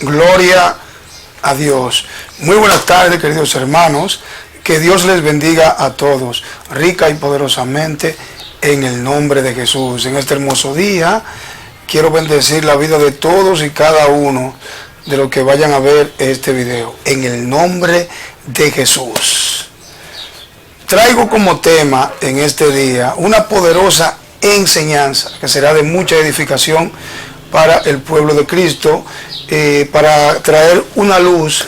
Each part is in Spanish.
Gloria a Dios. Muy buenas tardes, queridos hermanos. Que Dios les bendiga a todos, rica y poderosamente, en el nombre de Jesús. En este hermoso día, quiero bendecir la vida de todos y cada uno de los que vayan a ver este video. En el nombre de Jesús. Traigo como tema en este día una poderosa enseñanza que será de mucha edificación para el pueblo de Cristo, para traer una luz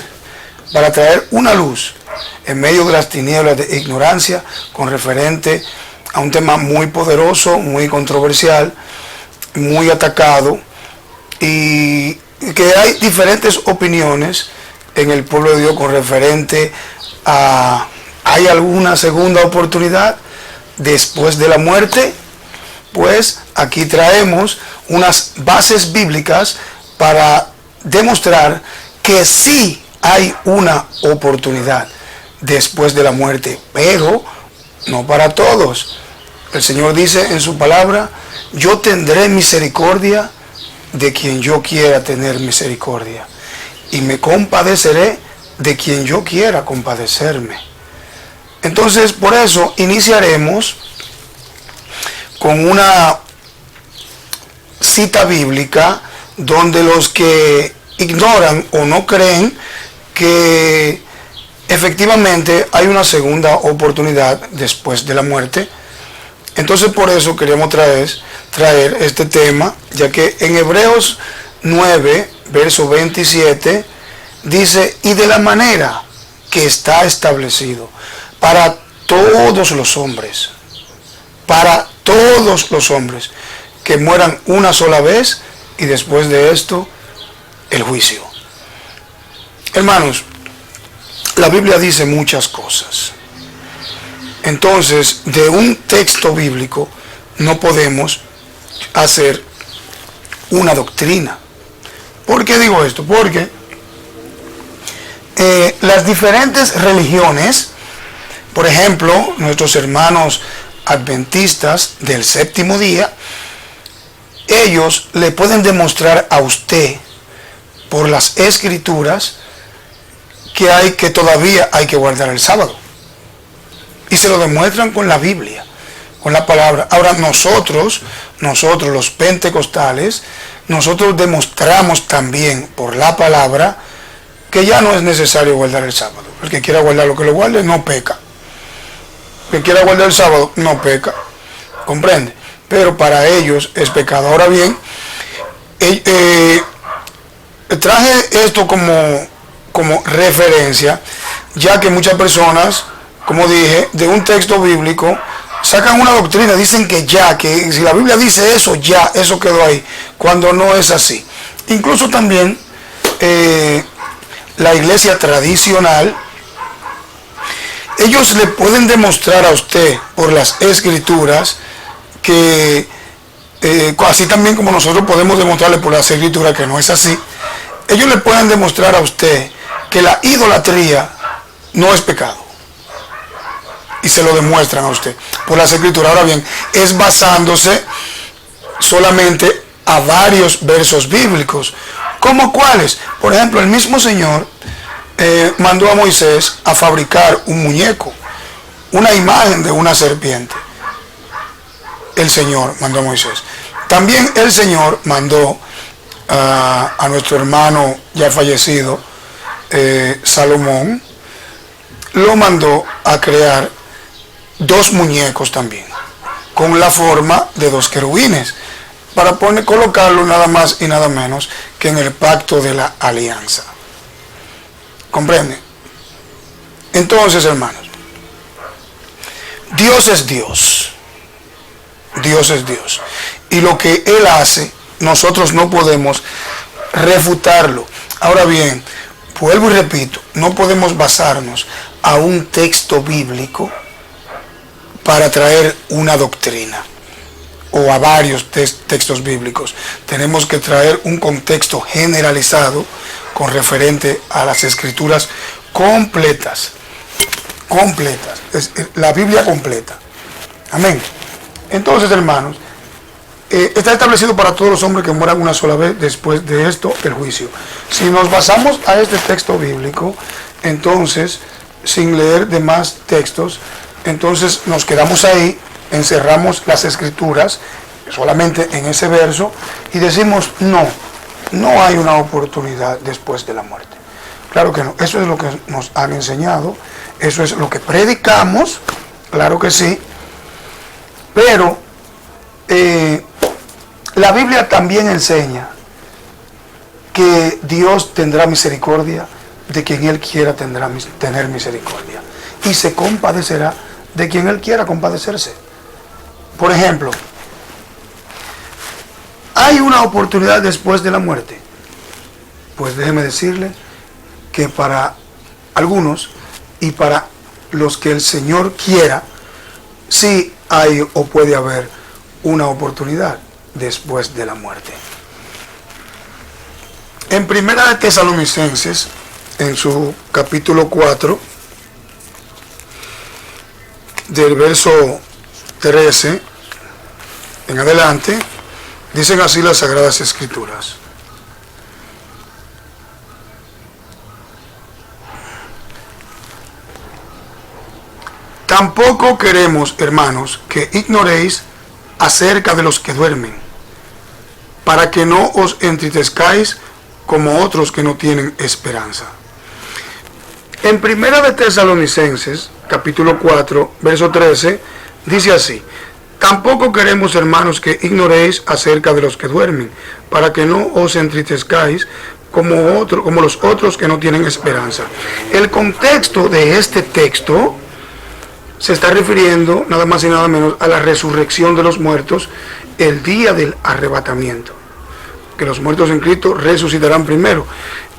en medio de las tinieblas de ignorancia, con referente a un tema muy poderoso, muy controversial, muy atacado, y que hay diferentes opiniones en el pueblo de Dios con referente a: ¿hay alguna segunda oportunidad después de la muerte? Pues aquí traemos unas bases bíblicas para demostrar que sí hay una oportunidad después de la muerte, pero no para todos. El Señor dice en su palabra: yo tendré misericordia de quien yo quiera tener misericordia, y me compadeceré de quien yo quiera compadecerme. Entonces, por eso iniciaremos con una cita bíblica donde los que ignoran o no creen que efectivamente hay una segunda oportunidad después de la muerte. Entonces, por eso queríamos traer este tema, ya que en Hebreos 9, verso 27, dice: y de la manera que está establecido para todos los hombres, que mueran una sola vez, y después de esto el juicio. Hermanos, la Biblia dice muchas cosas. Entonces, de un texto bíblico no podemos hacer una doctrina. ¿Por qué digo esto? Porque las diferentes religiones, por ejemplo, nuestros hermanos adventistas del séptimo día, ellos le pueden demostrar a usted por las escrituras que todavía hay que guardar el sábado, y se lo demuestran con la Biblia, con la palabra. Ahora nosotros los pentecostales, nosotros demostramos también por la palabra que ya no es necesario guardar el sábado. El que quiera guardar lo que lo guarde no peca. El que quiera guardar el sábado no peca, ¿comprende? Pero para ellos es pecado. Ahora bien, traje esto como referencia, ya que muchas personas, como dije, de un texto bíblico sacan una doctrina, dicen que si la Biblia dice eso, ya, eso quedó ahí, cuando no es así. Incluso también la iglesia tradicional, ellos le pueden demostrar a usted por las escrituras que, así también como nosotros podemos demostrarle por las escrituras que no es así, ellos le pueden demostrar a usted que la idolatría no es pecado, y se lo demuestran a usted por las escrituras. Ahora bien, es basándose solamente a varios versos bíblicos. ¿Cómo cuáles? Por ejemplo, el mismo Señor mandó a Moisés a fabricar un muñeco, una imagen de una serpiente. El Señor mandó a Moisés. También el Señor mandó a nuestro hermano ya fallecido, Salomón, lo mandó a crear 2 muñecos también, con la forma de 2 querubines, para colocarlo nada más y nada menos que en el pacto de la alianza. ¿Comprende? Entonces, hermanos, Dios es Dios. Dios es Dios. Y lo que Él hace, nosotros no podemos refutarlo. Ahora bien, vuelvo y repito, no podemos basarnos a un texto bíblico para traer una doctrina, o a varios textos bíblicos. Tenemos que traer un contexto generalizado con referente a las escrituras completas, la Biblia completa. Amén. Entonces, hermanos, está establecido para todos los hombres que mueran una sola vez, después de esto el juicio. Si nos basamos a este texto bíblico, entonces, sin leer demás textos, entonces nos quedamos ahí, encerramos las escrituras solamente en ese verso y decimos no hay una oportunidad después de la muerte. Claro que no, eso es lo que nos han enseñado, eso es lo que predicamos, claro que sí, pero la Biblia también enseña que Dios tendrá misericordia de quien Él quiera tener misericordia y se compadecerá de quien Él quiera compadecerse. Por ejemplo, ¿hay una oportunidad después de la muerte? Pues déjeme decirle que para algunos y para los que el Señor quiera, sí hay o puede haber una oportunidad después de la muerte. En Primera de Tesalonicenses, en su capítulo 4, del verso 13 en adelante, dicen así las Sagradas Escrituras. Tampoco queremos, hermanos, que ignoréis acerca de los que duermen, para que no os entristezcáis como otros que no tienen esperanza. En Primera de Tesalonicenses, capítulo 4, verso 13, dice así: tampoco queremos, hermanos, que ignoréis acerca de los que duermen, para que no os entristezcáis como los otros que no tienen esperanza. El contexto de este texto se está refiriendo nada más y nada menos a la resurrección de los muertos el día del arrebatamiento, que los muertos en Cristo resucitarán primero.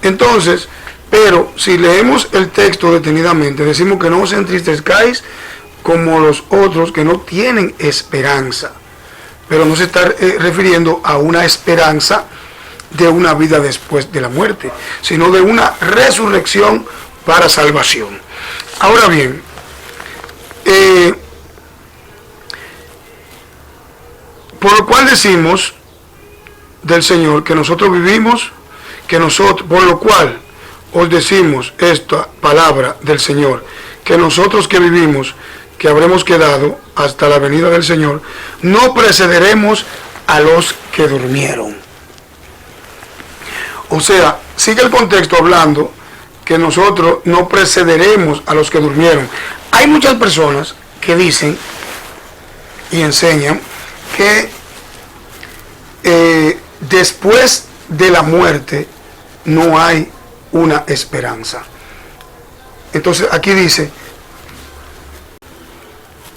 Entonces, pero si leemos el texto detenidamente, decimos que no os entristezcáis como los otros que no tienen esperanza, pero no se está refiriendo a una esperanza de una vida después de la muerte, sino de una resurrección para salvación. Ahora bien, por lo cual decimos del Señor que nosotros vivimos, por lo cual os decimos esta palabra del Señor, que nosotros que vivimos, que habremos quedado hasta la venida del Señor, no precederemos a los que durmieron. O sea, sigue el contexto hablando que nosotros no precederemos a los que durmieron. Hay muchas personas que dicen y enseñan que después de la muerte no hay una esperanza. Entonces aquí dice,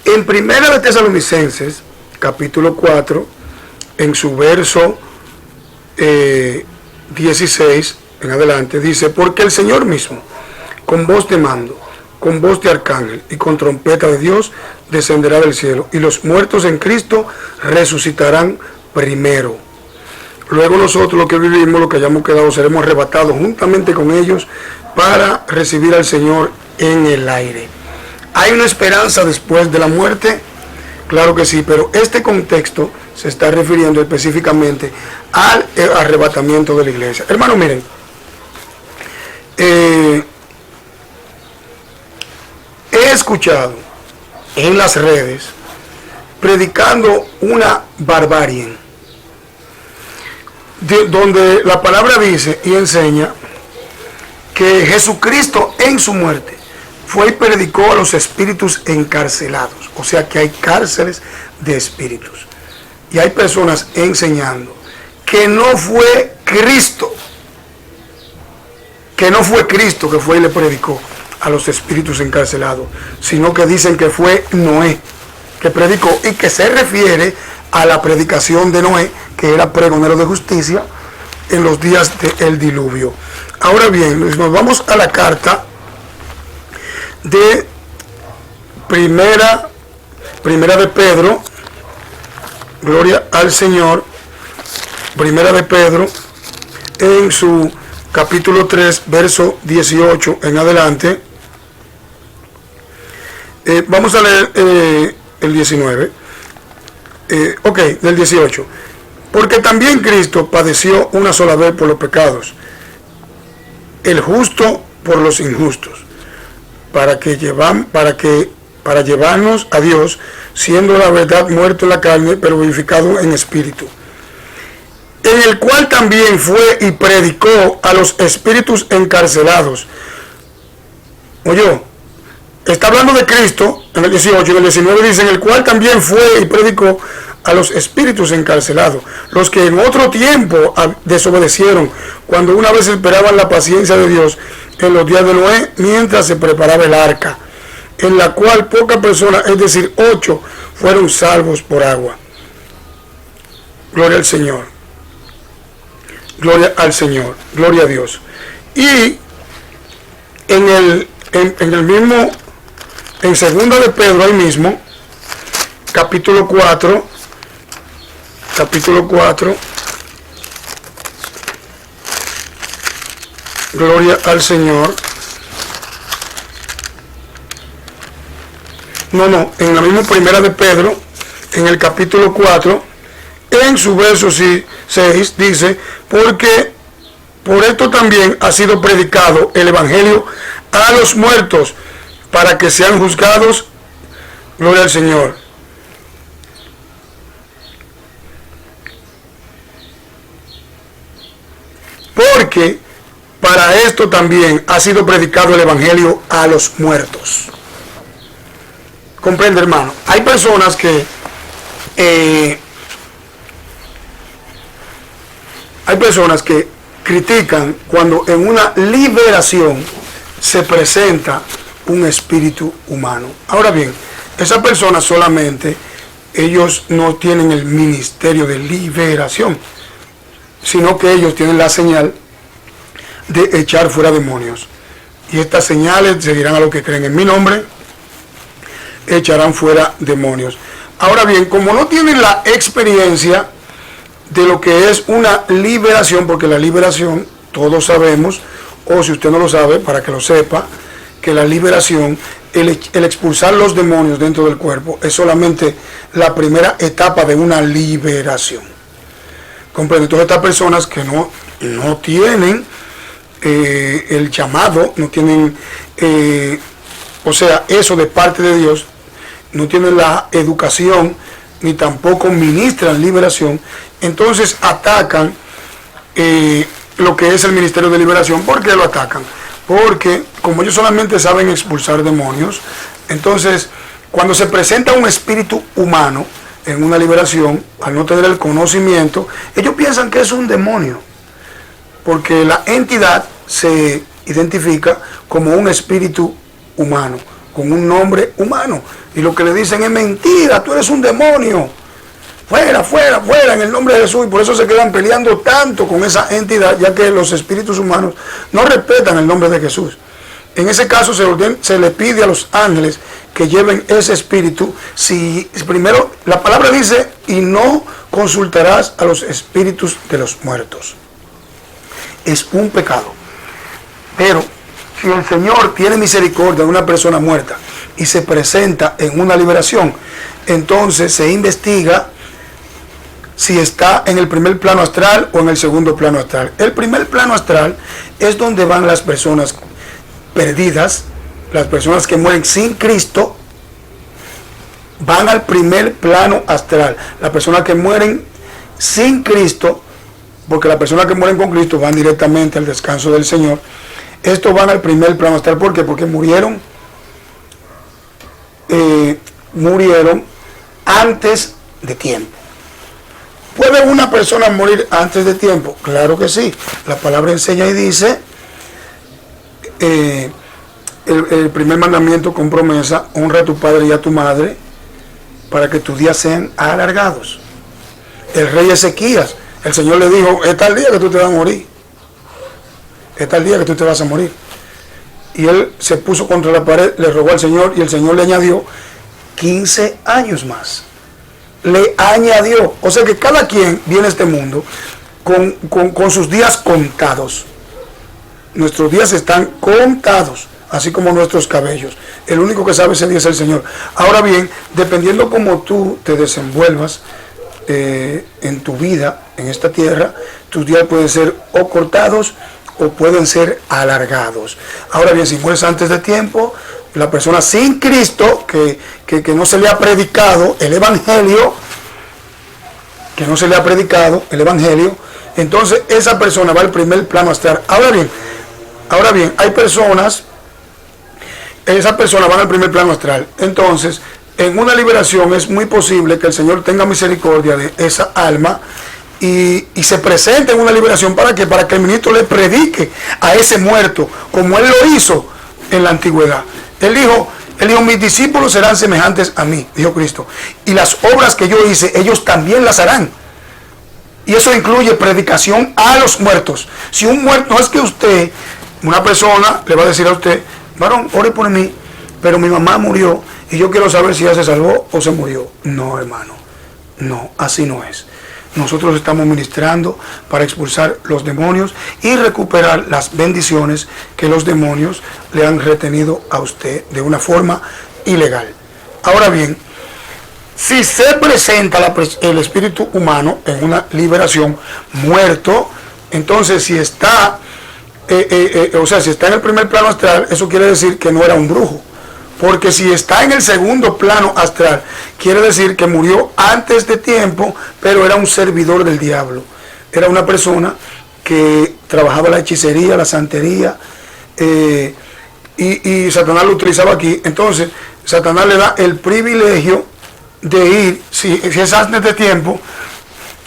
en Primera de Tesalonicenses, capítulo 4, en su verso 16 en adelante, dice: porque el Señor mismo, con voz de mando, con voz de arcángel y con trompeta de Dios, descenderá del cielo, y los muertos en Cristo resucitarán primero. Luego nosotros, los que vivimos, los que hayamos quedado, seremos arrebatados juntamente con ellos para recibir al Señor en el aire. ¿Hay una esperanza después de la muerte? Claro que sí, pero este contexto se está refiriendo específicamente al arrebatamiento de la iglesia. Hermanos, miren, he escuchado en las redes predicando una barbarie, donde la palabra dice y enseña que Jesucristo en su muerte fue y predicó a los espíritus encarcelados. O sea que hay cárceles de espíritus. Y hay personas enseñando que no fue Cristo, que fue y le predicó a los espíritus encarcelados, sino que dicen que fue Noé que predicó, y que se refiere a la predicación de Noé, que era pregonero de justicia en los días del diluvio. Ahora bien, nos vamos a la carta de primera de Pedro, gloria al Señor, primera de Pedro, en su capítulo 3, verso 18 en adelante. Vamos a leer el 19. Del 18. Porque también Cristo padeció una sola vez por los pecados, el justo por los injustos, para llevarnos a Dios, siendo la verdad muerto en la carne, pero vivificado en espíritu. En el cual también fue y predicó a los espíritus encarcelados. Oye, está hablando de Cristo en el 18, en el 19 dice, en el cual también fue y predicó a los espíritus encarcelados, los que en otro tiempo desobedecieron, cuando una vez esperaban la paciencia de Dios en los días de Noé, mientras se preparaba el arca, en la cual pocas personas, es decir, 8, fueron salvos por agua. Gloria al Señor. Gloria al Señor. Gloria a Dios. Y en el mismo, en segunda de Pedro, ahí mismo, capítulo 4, gloria al Señor. En la misma primera de Pedro, en el capítulo 4, en su verso 6, dice, porque por esto también ha sido predicado el Evangelio a los muertos, para que sean juzgados, gloria al Señor. Porque para esto también ha sido predicado el Evangelio a los muertos. Comprende, hermano. Hay personas que critican cuando en una liberación se presenta un espíritu humano. Ahora bien, esas personas solamente, ellos no tienen el ministerio de liberación, sino que ellos tienen la señal de echar fuera demonios. Y estas señales seguirán a los que creen en mi nombre, echarán fuera demonios. Ahora bien, como no tienen la experiencia de lo que es una liberación, porque la liberación, todos sabemos, o si usted no lo sabe, para que lo sepa, que la liberación, el expulsar los demonios dentro del cuerpo, es solamente la primera etapa de una liberación. Comprende, todas estas personas que no tienen el llamado, no tienen, eso de parte de Dios, no tienen la educación, ni tampoco ministran liberación, entonces atacan lo que es el ministerio de liberación. ¿Por qué lo atacan? Porque como ellos solamente saben expulsar demonios, entonces cuando se presenta un espíritu humano en una liberación, al no tener el conocimiento, ellos piensan que es un demonio, porque la entidad se identifica como un espíritu humano, con un nombre humano, y lo que le dicen es mentira, tú eres un demonio, fuera, fuera, fuera, en el nombre de Jesús. Y por eso se quedan peleando tanto con esa entidad, ya que los espíritus humanos no respetan el nombre de Jesús. En ese caso se le pide a los ángeles que lleven ese espíritu. Si primero la palabra dice, y no consultarás a los espíritus de los muertos. Es un pecado. Pero si el Señor tiene misericordia de una persona muerta y se presenta en una liberación, entonces se investiga si está en el primer plano astral o en el segundo plano astral. El primer plano astral es donde van las personas perdidas, las personas que mueren sin Cristo, van al primer plano astral. Las personas que mueren sin Cristo, porque las personas que mueren con Cristo van directamente al descanso del Señor, estos van al primer plano astral. ¿Por qué? Porque murieron antes de tiempo. ¿Puede una persona morir antes de tiempo? Claro que sí. La palabra enseña y dice, el primer mandamiento con promesa, honra a tu padre y a tu madre para que tus días sean alargados. El rey Ezequías, el Señor le dijo, es tal día que tú te vas a morir. Es tal día que tú te vas a morir. Y él se puso contra la pared, le rogó al Señor, y el Señor le añadió 15 años más. Le añadió. O sea que cada quien viene a este mundo con sus días contados. Nuestros días están contados. así como nuestros cabellos. El único que sabe ese día es el Señor. Ahora bien, dependiendo cómo tú te desenvuelvas en tu vida, en esta tierra, tus días pueden ser o cortados o pueden ser alargados. Ahora bien, si mueres antes de tiempo, la persona sin Cristo, que no se le ha predicado el Evangelio, entonces esa persona va al primer plano astral. Ahora bien, hay personas, esas personas van al primer plano astral. Entonces, en una liberación es muy posible que el Señor tenga misericordia de esa alma y se presente en una liberación. ¿Para qué? Para que el ministro le predique a ese muerto, como él lo hizo en la antigüedad. Él dijo, mis discípulos serán semejantes a mí, dijo Cristo, y las obras que yo hice, ellos también las harán. Y eso incluye predicación a los muertos. Si un muerto, no es que usted, una persona le va a decir a usted, varón, ore por mí, pero mi mamá murió y yo quiero saber si ella se salvó o se murió. No, hermano, no, así no es. Nosotros estamos ministrando para expulsar los demonios y recuperar las bendiciones que los demonios le han retenido a usted de una forma ilegal. Ahora bien, si se presenta el espíritu humano en una liberación muerto, entonces si está, si está en el primer plano astral, eso quiere decir que no era un brujo. Porque si está en el segundo plano astral, quiere decir que murió antes de tiempo, pero era un servidor del diablo. Era una persona que trabajaba la hechicería, la santería, y Satanás lo utilizaba aquí. Entonces, Satanás le da el privilegio de ir, si es antes de tiempo,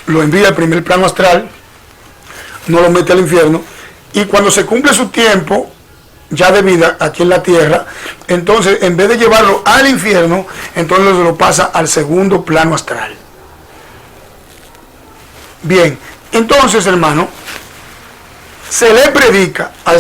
lo envía al primer plano astral, no lo mete al infierno, y cuando se cumple su tiempo ya de vida aquí en la tierra, entonces en vez de llevarlo al infierno, entonces lo pasa al segundo plano astral. Bien, entonces, hermano, se le predica a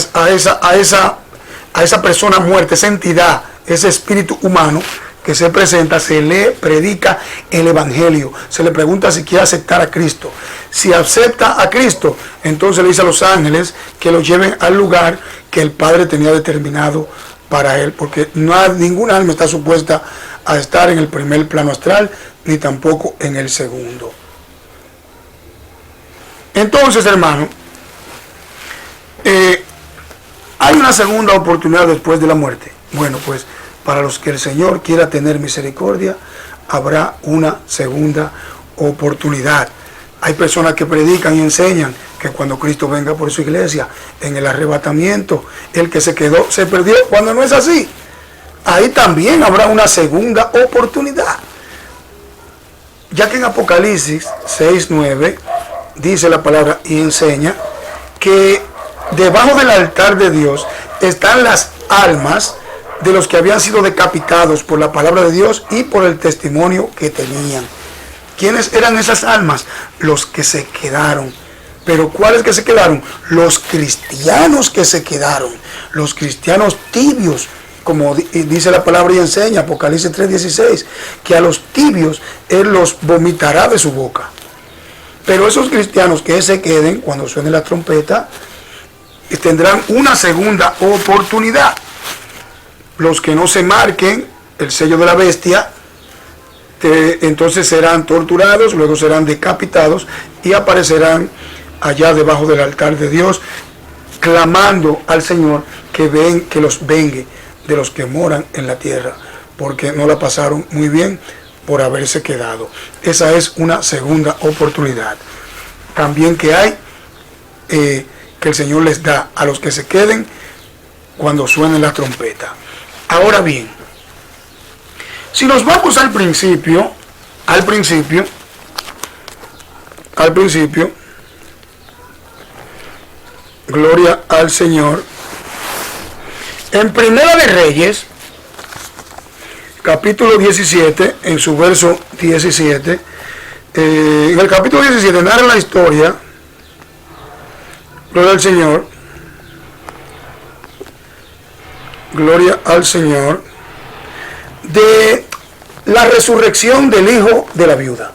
esa persona muerta, esa entidad, ese espíritu humano que se presenta, se le predica el Evangelio, se le pregunta si quiere aceptar a Cristo. Si acepta a Cristo, entonces le dice a los ángeles que lo lleven al lugar que el Padre tenía determinado para él, porque ninguna alma está supuesta a estar en el primer plano astral, ni tampoco en el segundo. Entonces, hermano, hay una segunda oportunidad después de la muerte. Bueno, pues para los que el Señor quiera tener misericordia, habrá una segunda oportunidad. Hay personas que predican y enseñan que cuando Cristo venga por su iglesia, en el arrebatamiento, el que se quedó, se perdió, cuando no es así. Ahí también habrá una segunda oportunidad. Ya que en Apocalipsis 6:9 dice la palabra y enseña que debajo del altar de Dios están las almas de los que habían sido decapitados por la palabra de Dios y por el testimonio que tenían. ¿Quiénes eran esas almas? Los que se quedaron. ¿Pero cuáles que se quedaron? Los cristianos que se quedaron. Los cristianos tibios, como dice la palabra y enseña, Apocalipsis 3:16, que a los tibios Él los vomitará de su boca. Pero esos cristianos que se queden, cuando suene la trompeta, tendrán una segunda oportunidad. Los que no se marquen el sello de la bestia, entonces serán torturados, luego serán decapitados y aparecerán allá debajo del altar de Dios, clamando al Señor que los vengue de los que moran en la tierra, porque no la pasaron muy bien por haberse quedado. Esa es una segunda oportunidad. También que hay, que el Señor les da a los que se queden cuando suene la trompeta. Ahora bien, si nos vamos al principio, gloria al Señor, en Primera de Reyes, capítulo 17, en su verso 17, en el capítulo 17 narra la historia, gloria al Señor, gloria al Señor, de la resurrección del hijo de la viuda.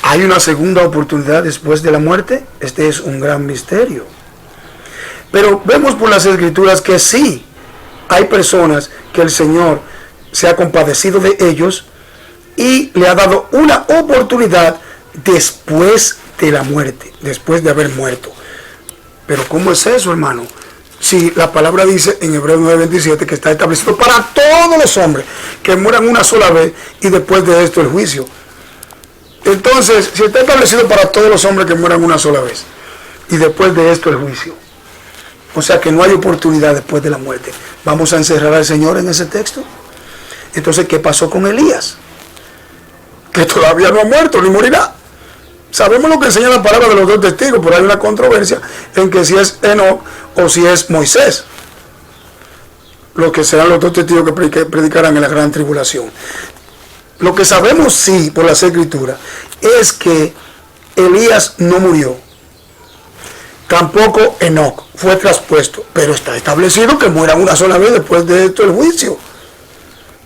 ¿Hay una segunda oportunidad después de la muerte? Este es un gran misterio. Pero vemos por las Escrituras que sí, hay personas que el Señor se ha compadecido de ellos y le ha dado una oportunidad después de la muerte, después de haber muerto. Pero ¿cómo es eso, hermano? Si la palabra dice en Hebreos 9:27 que está establecido para todos los hombres que mueran una sola vez y después de esto el juicio. Entonces, si está establecido para todos los hombres que mueran una sola vez y después de esto el juicio, o sea que no hay oportunidad después de la muerte, ¿vamos a encerrar al Señor en ese texto? Entonces, ¿qué pasó con Elías? Que todavía no ha muerto ni morirá. Sabemos lo que enseña la palabra de los dos testigos, pero hay una controversia en que si es Enoc o si es Moisés, lo que serán los dos testigos que predicarán en la gran tribulación. Lo que sabemos sí por las Escrituras es que Elías no murió, tampoco Enoc fue traspuesto, pero está establecido que mueran una sola vez después de esto el juicio.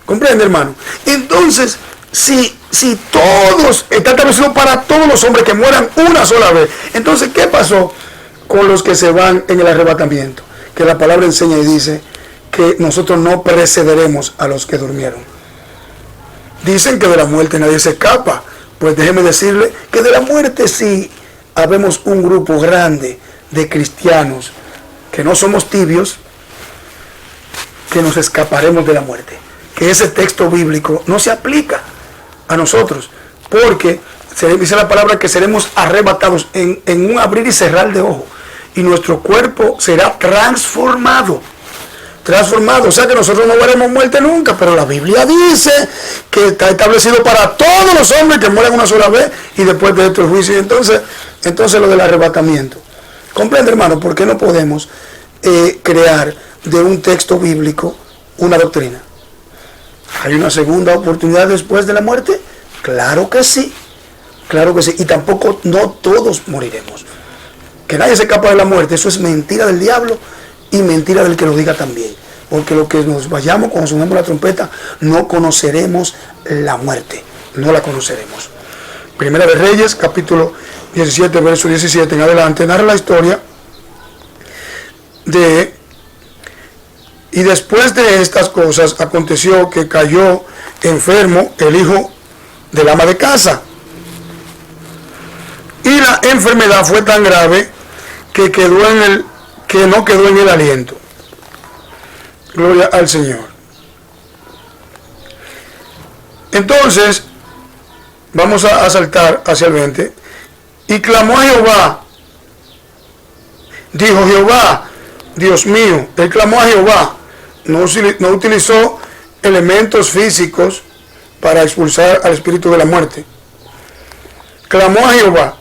¿Comprende, hermano? Entonces, si todos, está establecido para todos los hombres que mueran una sola vez, entonces, ¿qué pasó con los que se van en el arrebatamiento? Que la palabra enseña y dice que nosotros no precederemos a los que durmieron. Dicen que de la muerte nadie se escapa. Pues déjeme decirle que de la muerte sí habemos un grupo grande de cristianos que no somos tibios, que nos escaparemos de la muerte. Que ese texto bíblico no se aplica a nosotros, porque se dice la palabra que seremos arrebatados en un abrir y cerrar de ojos, y nuestro cuerpo será transformado, o sea que nosotros no veremos muerte nunca, pero la Biblia dice que está establecido para todos los hombres que mueren una sola vez y después de esto el juicio. Entonces lo del arrebatamiento, comprende, hermano, por qué no podemos crear de un texto bíblico una doctrina. ¿Hay una segunda oportunidad después de la muerte? Claro que sí, y tampoco no todos moriremos. Que nadie se escapa de la muerte, eso es mentira del diablo y mentira del que lo diga también. Porque lo que nos vayamos cuando sonemos la trompeta, no conoceremos la muerte, no la conoceremos. Primera de Reyes, capítulo 17, verso 17 en adelante, narra la historia de... Y después de estas cosas, aconteció que cayó enfermo el hijo del ama de casa. Y la enfermedad fue tan grave que no quedó en el aliento. Gloria al Señor. Entonces, vamos a saltar hacia el 20. Y clamó a Jehová. Dijo Jehová, Dios mío, él clamó a Jehová. No utilizó elementos físicos para expulsar al espíritu de la muerte. Clamó a Jehová.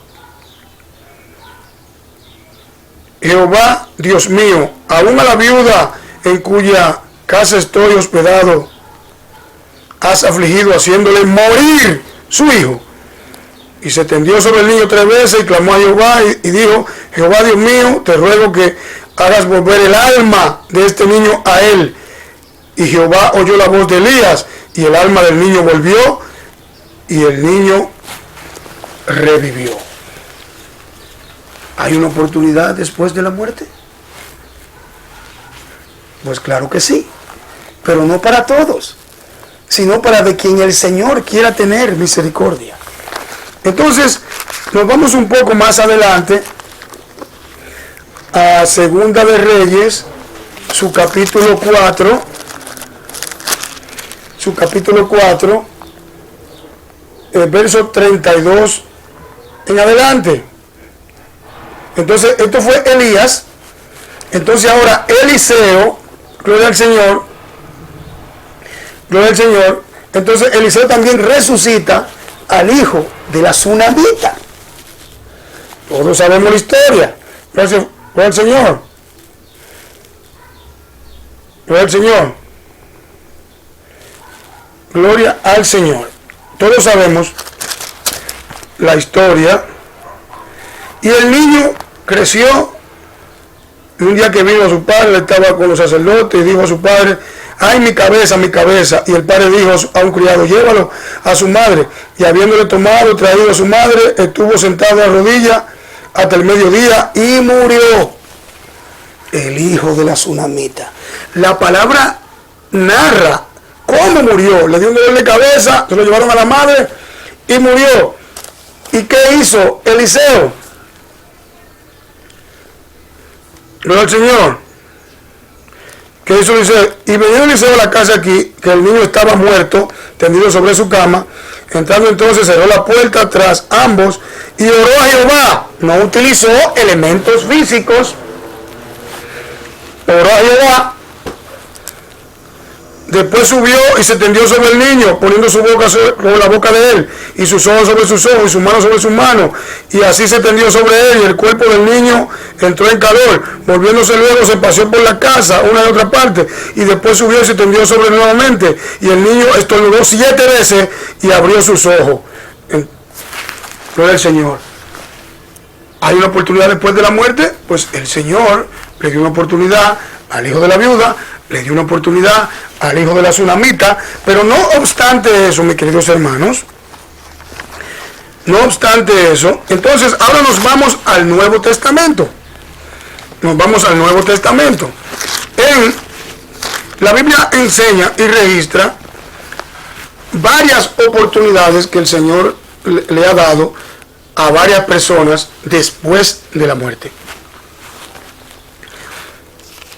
Jehová, Dios mío, aún a la viuda en cuya casa estoy hospedado, has afligido haciéndole morir su hijo. Y se tendió sobre el niño 3 veces y clamó a Jehová y dijo, Jehová, Dios mío, te ruego que hagas volver el alma de este niño a él. Y Jehová oyó la voz de Elías, y el alma del niño volvió, y el niño revivió. ¿Hay una oportunidad después de la muerte? Pues claro que sí, pero no para todos, sino para de quien el Señor quiera tener misericordia. Entonces, nos vamos un poco más adelante a Segunda de Reyes, su capítulo 4, el verso 32 en adelante. Entonces, esto fue Elías. Entonces ahora Eliseo, gloria al Señor, entonces Eliseo también resucita al hijo de la tsunamita. Todos sabemos la historia. Gloria al Señor. Gloria al Señor. Gloria al Señor. Todos sabemos la historia. Y el niño creció. Y un día que vino a su padre, estaba con los sacerdotes y dijo a su padre, ay, mi cabeza, mi cabeza. Y el padre dijo a un criado, llévalo a su madre. Y habiéndole tomado, traído a su madre, estuvo sentado a rodillas hasta el mediodía y murió. el hijo de la tsunamita. La palabra narra cómo murió. Le dio un dolor de cabeza, se lo llevaron a la madre y murió. ¿Y qué hizo Eliseo? Gloria al Señor. ¿Qué hizo Eliseo? Y venía Eliseo a la casa aquí, que el niño estaba muerto, tendido sobre su cama. Entrando entonces cerró la puerta tras ambos y oró a Jehová. No utilizó elementos físicos. Oró a Jehová. Después subió y se tendió sobre el niño, poniendo su boca sobre la boca de él, y sus ojos sobre sus ojos, y sus manos sobre sus manos. Y así se tendió sobre él, y el cuerpo del niño entró en calor. Volviéndose luego, se paseó por la casa, una y otra parte, y después subió y se tendió sobre él nuevamente. Y el niño estornudó 7 veces y abrió sus ojos. Gloria al Señor. ¿Hay una oportunidad después de la muerte? Pues el Señor le dio una oportunidad al hijo de la viuda, le dio una oportunidad al hijo de la tsunamita, pero no obstante eso, mis queridos hermanos, no obstante eso, entonces ahora nos vamos al Nuevo Testamento. Nos vamos al Nuevo Testamento. La Biblia enseña y registra varias oportunidades que el Señor le ha dado a varias personas después de la muerte.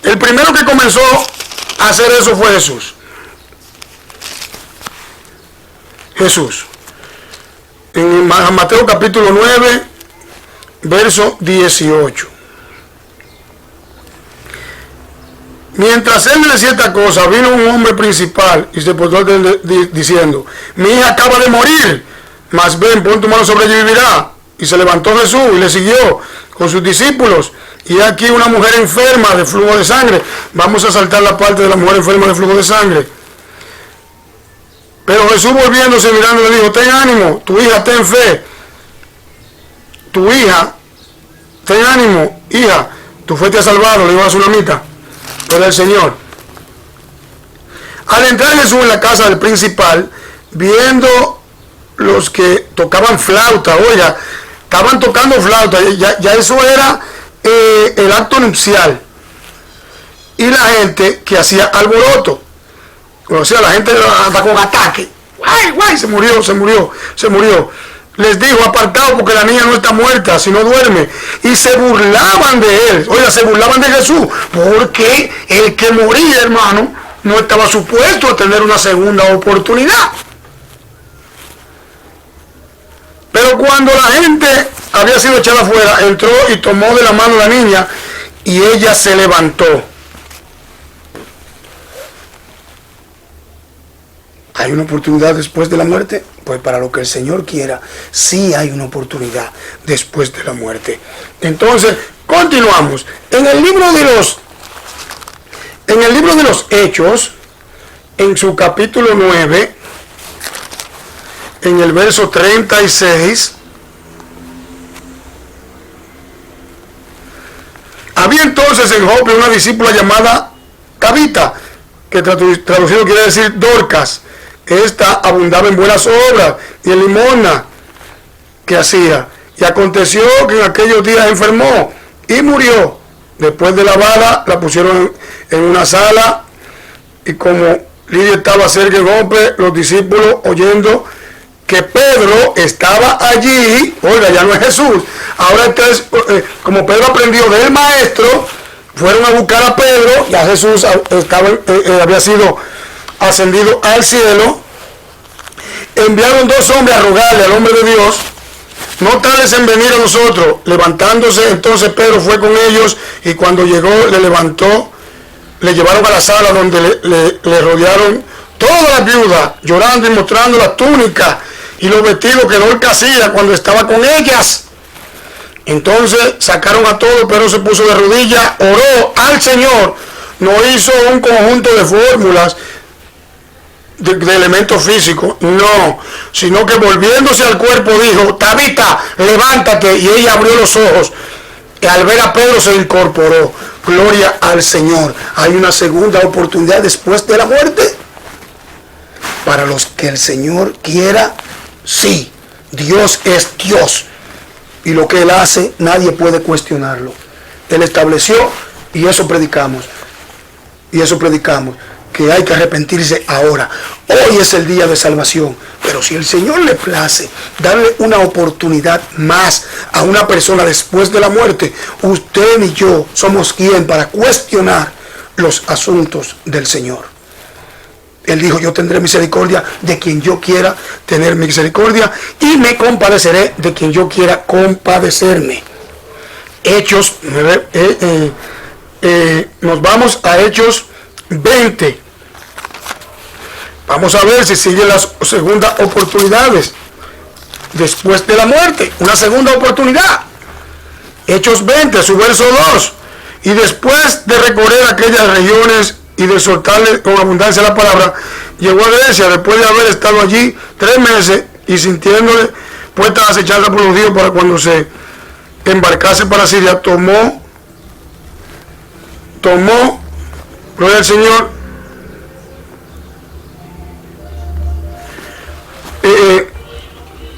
El primero que comenzó a hacer eso fue Jesús. Jesús. En Mateo capítulo 9, verso 18. Mientras él le decía esta cosa, vino un hombre principal y se postó diciendo: mi hija acaba de morir, mas ven, pon tu mano sobre ella y vivirá. Y se levantó Jesús y le siguió con sus discípulos. Y aquí una mujer enferma de flujo de sangre. Vamos a saltar la parte de la mujer enferma de flujo de sangre. Pero Jesús, volviéndose, mirando, le dijo: ten ánimo, tu hija, ten fe. Tu hija, ten ánimo, hija, tu fe te ha salvado, le dijo a la tsunamita. Pero el Señor. Al entrar Jesús en la casa del principal, viendo los que tocaban flauta, oiga, estaban tocando flauta, ya eso era el acto nupcial, y la gente que hacía alboroto, o sea, la gente anda con ataque, guay, se murió, les dijo: apartaos, porque la niña no está muerta, sino duerme. Y se burlaban de él, oiga, se burlaban de Jesús, porque el que moría, hermano, no estaba supuesto a tener una segunda oportunidad. Pero cuando la gente había sido echada afuera, entró y tomó de la mano a la niña, y ella se levantó. ¿Hay una oportunidad después de la muerte? Pues para lo que el Señor quiera, sí hay una oportunidad después de la muerte. Entonces, continuamos. En el libro de los Hechos, en su capítulo 9, en el verso 36, había entonces en Jope una discípula llamada Tabita, que traducido quiere decir Dorcas. Esta abundaba en buenas obras y en limosna que hacía. Y aconteció que en aquellos días enfermó y murió. Después de lavada, la pusieron en una sala, y como Lidia estaba cerca de Jope, los discípulos, oyendo que Pedro estaba allí, oiga, ya no es Jesús, ahora entonces, como Pedro aprendió del maestro, fueron a buscar a Pedro. Ya Jesús había sido ascendido al cielo. Enviaron 2 hombres a rogarle al hombre de Dios: no tardes en venir a nosotros. Levantándose entonces Pedro fue con ellos, y cuando llegó le levantó, le llevaron a la sala donde le rodearon todas las viudas, llorando y mostrando las túnicas y los vestidos que Dorcas hacía cuando estaba con ellas. Entonces sacaron a todos, pero se puso de rodillas, oró al Señor. No hizo un conjunto de fórmulas de elementos físicos, no, sino que volviéndose al cuerpo dijo: Tabita, levántate. Y ella abrió los ojos, y al ver a Pedro se incorporó. Gloria al Señor. Hay una segunda oportunidad después de la muerte. Para los que el Señor quiera, sí. Dios es Dios, y lo que Él hace nadie puede cuestionarlo. Él estableció Y eso predicamos. Que hay que arrepentirse ahora. Hoy es el día de salvación. Pero si el Señor le place darle una oportunidad más a una persona después de la muerte, usted y yo somos quien para cuestionar los asuntos del Señor. Él dijo, yo tendré misericordia de quien yo quiera tener misericordia y me compadeceré de quien yo quiera compadecerme. Hechos, nos vamos a Hechos 20. Vamos a ver si siguen las segundas oportunidades después de la muerte. Una segunda oportunidad. Hechos 20, su verso 2. Y después de recorrer aquellas regiones y de soltarle con abundancia la palabra, llegó a Grecia después de haber estado allí 3 meses y sintiéndole puesta acechanza por los judíos para cuando se embarcase para Siria, tomó, gloria al Señor,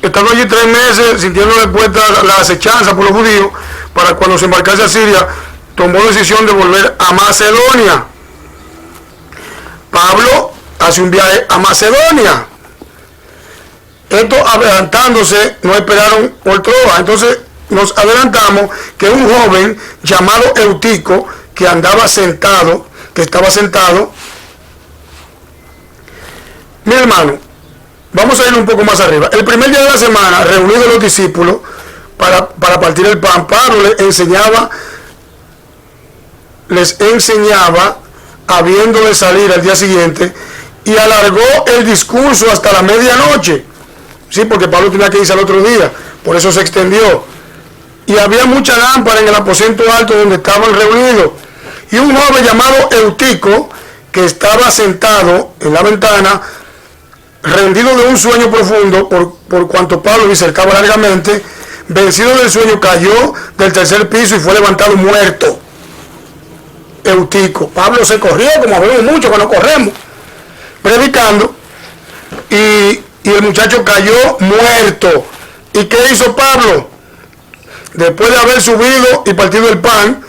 estando allí 3 meses, sintiéndole puesta la acechanza por los judíos, para cuando se embarcase a Siria, tomó decisión de volver a Macedonia. Pablo hace un viaje a Macedonia. Esto adelantándose, no esperaron por Troas. Entonces nos adelantamos que un joven llamado Eutico, que estaba sentado, mi hermano, vamos a ir un poco más arriba. El primer día de la semana, reunidos los discípulos para partir el pan, Pablo les enseñaba habiendo de salir al día siguiente, y alargó el discurso hasta la medianoche. Sí, porque Pablo tenía que irse al otro día, por eso se extendió. Y había mucha lámpara en el aposento alto donde estaban reunidos. Y un joven llamado Eutico, que estaba sentado en la ventana, rendido de un sueño profundo, por cuanto Pablo disertaba largamente, vencido del sueño, cayó del 3er piso y fue levantado muerto. Eutico. Pablo se corrió, como vemos mucho cuando corremos, predicando, y el muchacho cayó muerto. ¿Y qué hizo Pablo? Después de haber subido y partido el pan,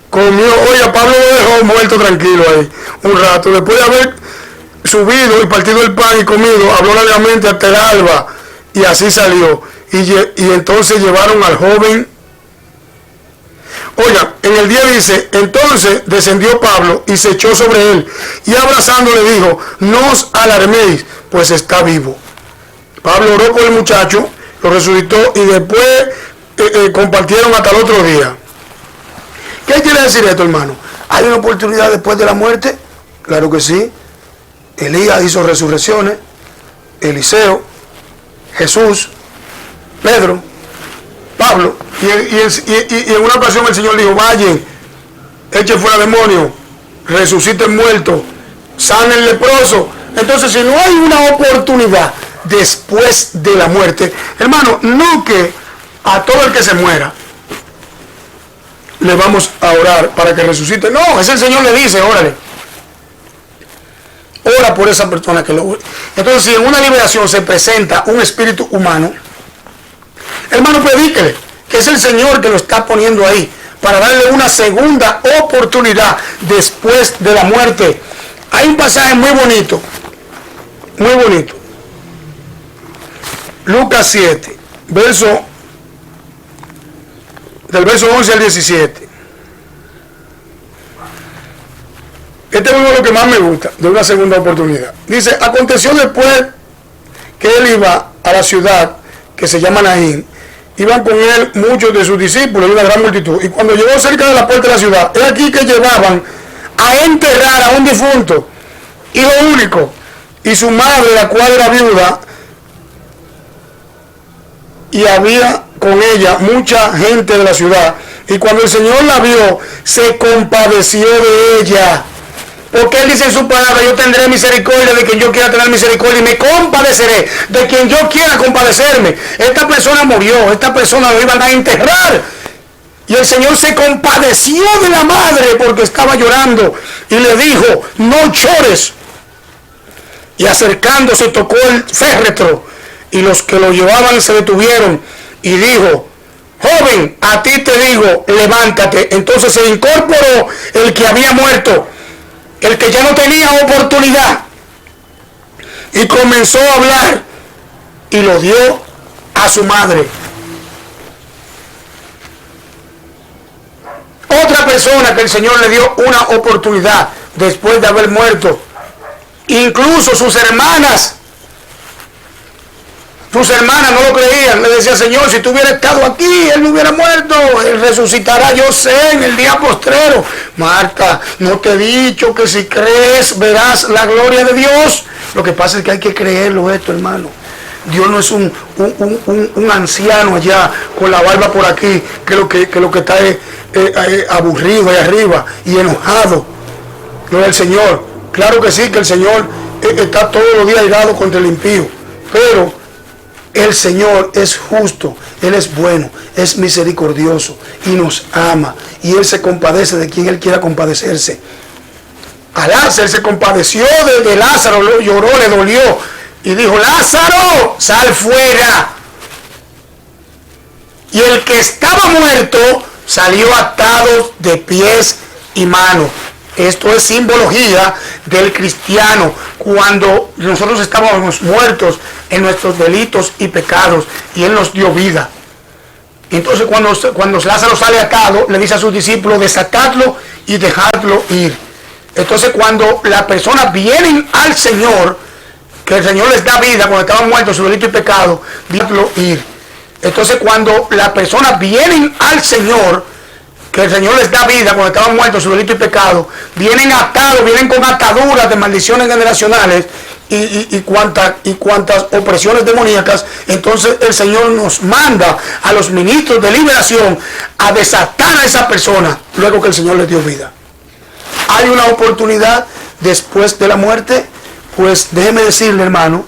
comió. Oiga, Pablo lo dejó muerto tranquilo ahí un rato. Después de haber subido y partido el pan y comido, habló largamente hasta el alba, y así salió. Y entonces llevaron al joven. Oiga, en el día dice, entonces descendió Pablo y se echó sobre él, y abrazándole dijo, no os alarméis, pues está vivo. Pablo oró por el muchacho, lo resucitó, y después compartieron hasta el otro día. ¿Qué quiere decir esto, hermano? ¿Hay una oportunidad después de la muerte? Claro que sí. Elías hizo resurrecciones, Eliseo, Jesús, Pedro, Pablo, y en una ocasión el Señor dijo, vayan, echen fuera demonios, resuciten muertos, sanen leprosos. Entonces, si no hay una oportunidad después de la muerte, hermano, no que a todo el que se muera le vamos a orar para que resucite. No, es el Señor le dice, órale. Ora por esa persona que lo... Entonces, si en una liberación se presenta un espíritu humano, hermano, predíquele que es el Señor que lo está poniendo ahí para darle una segunda oportunidad después de la muerte. Hay un pasaje muy bonito, muy bonito. Lucas 7, del verso 11 al 17. Este es uno de los que más me gusta, de una segunda oportunidad. Dice, aconteció después que él iba a la ciudad que se llama Naín, iban con él muchos de sus discípulos y una gran multitud. Y cuando llegó cerca de la puerta de la ciudad, es aquí que llevaban a enterrar a un difunto, hijo único, y su madre, la cual era viuda, y había con ella mucha gente de la ciudad. Y cuando el Señor la vio, se compadeció de ella. Porque él dice en su palabra, yo tendré misericordia de quien yo quiera tener misericordia y me compadeceré de quien yo quiera compadecerme. Esta persona murió, esta persona lo iban a enterrar. Y el Señor se compadeció de la madre porque estaba llorando y le dijo, no llores. Y acercándose tocó el féretro y los que lo llevaban se detuvieron y dijo, joven, a ti te digo, levántate. Entonces se incorporó el que había muerto, el que ya no tenía oportunidad, y comenzó a hablar y lo dio a su madre. Otra persona que el Señor le dio una oportunidad después de haber muerto, incluso sus hermanas no lo creían. Le decía: Señor, si tú hubieras estado aquí, él no hubiera muerto, él resucitará, yo sé, en el día postrero. Marta, no te he dicho que si crees verás la gloria de Dios. Lo que pasa es que hay que creerlo esto, hermano. Dios no es un anciano allá con la barba por aquí, que lo que está aburrido ahí arriba y enojado. No es el Señor. Claro que sí, que el Señor está todos los días irado contra el impío, pero el Señor es justo, Él es bueno, es misericordioso y nos ama, y Él se compadece de quien Él quiera compadecerse. A Lázaro se compadeció de Lázaro, lloró, le dolió y dijo: Lázaro, sal fuera. Y el que estaba muerto salió atado de pies y manos. Esto es simbología del cristiano, cuando nosotros estábamos muertos en nuestros delitos y pecados y Él nos dio vida. Entonces cuando Lázaro sale atado, le dice a sus discípulos: desatadlo y dejadlo ir. Entonces cuando las personas vienen al Señor, que el Señor les da vida cuando estaban muertos en su delito y pecado, dejadlo ir. Entonces cuando las personas vienen al Señor, que el Señor les da vida cuando estaban muertos en su delito y pecado, vienen atados, vienen con ataduras de maldiciones generacionales y cuantas opresiones demoníacas. Entonces el Señor nos manda a los ministros de liberación a desatar a esa persona luego que el Señor les dio vida. ¿Hay una oportunidad después de la muerte? Pues déjeme decirle, hermano,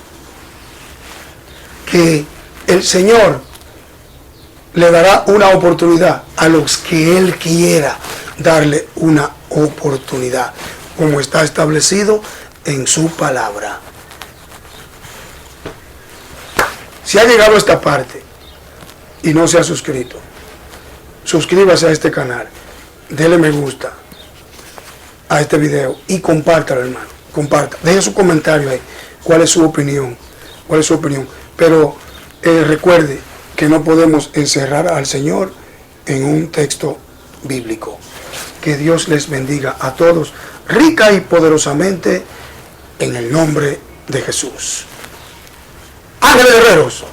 que el Señor le dará una oportunidad a los que Él quiera darle una oportunidad, como está establecido en su palabra. Si ha llegado a esta parte y no se ha suscrito, suscríbase a este canal, dele me gusta a este video y compártalo, hermano. Comparta, deje su comentario ahí, cuál es su opinión, pero recuerde que no podemos encerrar al Señor en un texto bíblico. Que Dios les bendiga a todos rica y poderosamente en el nombre de Jesús. Ángeles Guerreros.